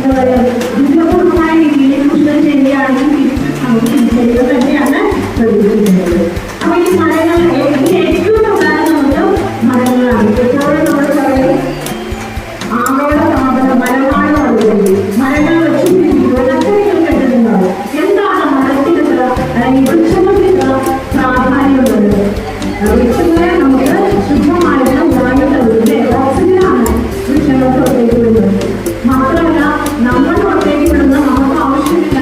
വിദ്യാപൂർവമായ രീതിയിൽ പുസ്തകം ചെയ്യുകയാണെങ്കിൽ നമുക്ക് തിരിച്ചറിയുക തന്നെയാണ് പ്രതീക്ഷിക്കുന്നത്. അപ്പൊ ഈ മരങ്ങൾ ഏറ്റവും പ്രധാനം നമുക്ക് മരങ്ങളാണ്. എപ്പോഴും നമ്മൾ പറയും ആഗോള താപനം മരമാണ് പറയുന്നത്. മരങ്ങൾ വെച്ചിട്ടുണ്ടാവും. എന്താണ് മരത്തിനുള്ള അല്ലെങ്കിൽ വൃക്ഷങ്ങൾക്ക് പ്രാധാന്യമുള്ളത്? വൃക്ഷങ്ങളെ നമുക്ക് ശുദ്ധമായിട്ട് വായു തരുന്നത് ഓക്സിജനാണ് വൃക്ഷങ്ങൾ പുറത്തേക്ക് വിടുന്നത്. മാത്രമല്ല നമ്മൾ പുറത്തേക്ക് വിടുന്ന നമുക്ക് ആവശ്യമില്ല.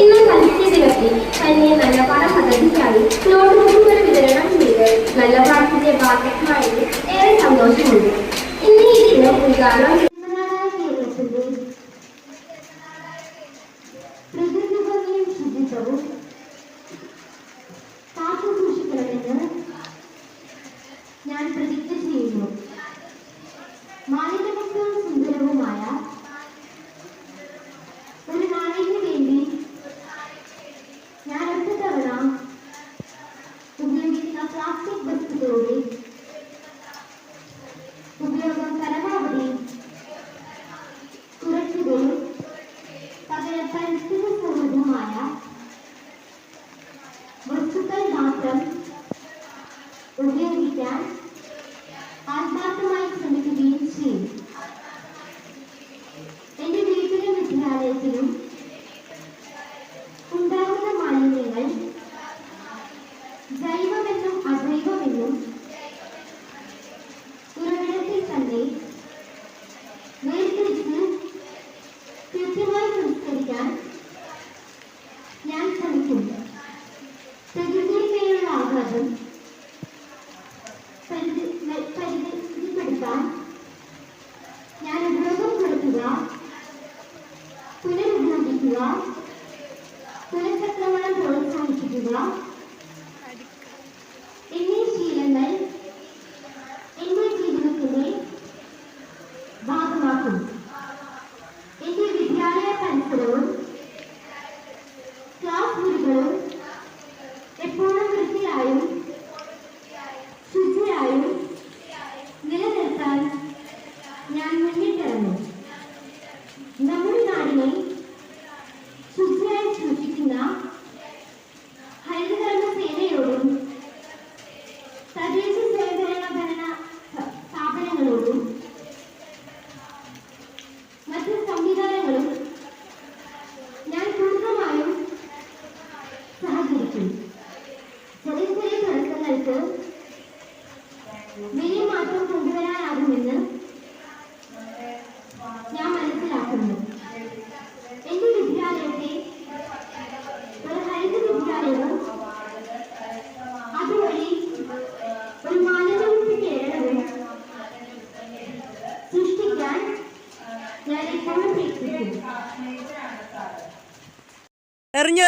ഇന്ന് പരിസ്ഥിതി ദിനത്തിൽ തന്നെ നല്ല പഠനപദ്ധതിക്കായി നോട്ട്ബുക്കുകൾ വിതരണം ചെയ്ത് നല്ല പ്രാർത്ഥിച്ച ഭാഗ്യമായത് ഏറെ സന്തോഷമുണ്ട്. ഇന്ന് ഈ ദിനം ഉദ്ഘാടനം ഞാൻ പ്രതിജ്ഞ ചെയ്യുന്നു. മാലിന്യമുക്തവും സുന്ദരവുമായ ഒരു നാടിന് വേണ്ടി ഞാൻ ഒറ്റ തവണ ഉപയോഗിക്കുന്ന പ്ലാസ്റ്റിക് വസ്തുക്കളുടെ ഉപയോഗം പരമാവധി കുറയ്ക്കുകയും പകരം പരിസ്ഥിതി സൗഹൃദമായ വസ്തുക്കൾ മാത്രം ഉപയോഗിക്കാൻ ആത്മാർത്ഥമായി ശ്രമിക്കുകയും ചെയ്യും. എന്റെ വീട്ടിലും വിദ്യാലയത്തിലും ഉണ്ടാകുന്ന മാലിന്യങ്ങൾ ജൈവമെന്നും അജൈവമെന്നും ഉറവിടത്തിൽ തന്നെ വേർതിരിച്ച് കൃത്യമായി സംസ്കരിക്കാൻ ഞാൻ ശ്രമിക്കും. പ്രകൃതിയിലുള്ള ആഘാതം പരിധിപ്പെടുത്താൻ ഞാൻ ഉപയോഗം കുറയ്ക്കുക, പുനരുപയോഗിക്കുക, പുനഃചക്രമണം പ്രോത്സാഹിപ്പിക്കുക എന്നീ ശീലങ്ങൾ എന്റെ ജീവിതത്തിന്റെ ഭാഗമാക്കും. എന്റെ വിദ്യാലയ പരിസരവും ക്ലാസ് മുറികളും എപ്പോഴും വൃത്തിയായും ശുചിയായും നിലനിർത്താൻ ഞാൻ മുന്നിട്ടിറങ്ങും. നമ്മുടെ നാടിനെ ശുചിയായി സൂക്ഷിക്കുന്ന ഹരിതകർമ്മ സേനയോടും തദ്ദേശ സ്വയംഭരണ ഭരണ സ്ഥാപനങ്ങളോടും മറ്റ് സംവിധാനങ്ങളും ഞാൻ പൂർണ്ണമായും സഹകരിക്കും. ചെറിയ ചെറിയ തുടക്കങ്ങൾക്ക് വലിയ മാറ്റം കൊണ്ടുവരാനാകുമെന്ന് ഞാൻ മനസ്സിലാക്കുന്നു. എന്റെ വിദ്യാലയത്തെ ഒരു ഹരിത വിദ്യാലയവും അതുവഴി ഒരു മാലിന്യമുക്ത കേരളവും സൃഷ്ടിക്കാൻ ഞാൻ എപ്പോഴും പ്രയത്നിക്കും. എറിഞ്ഞോ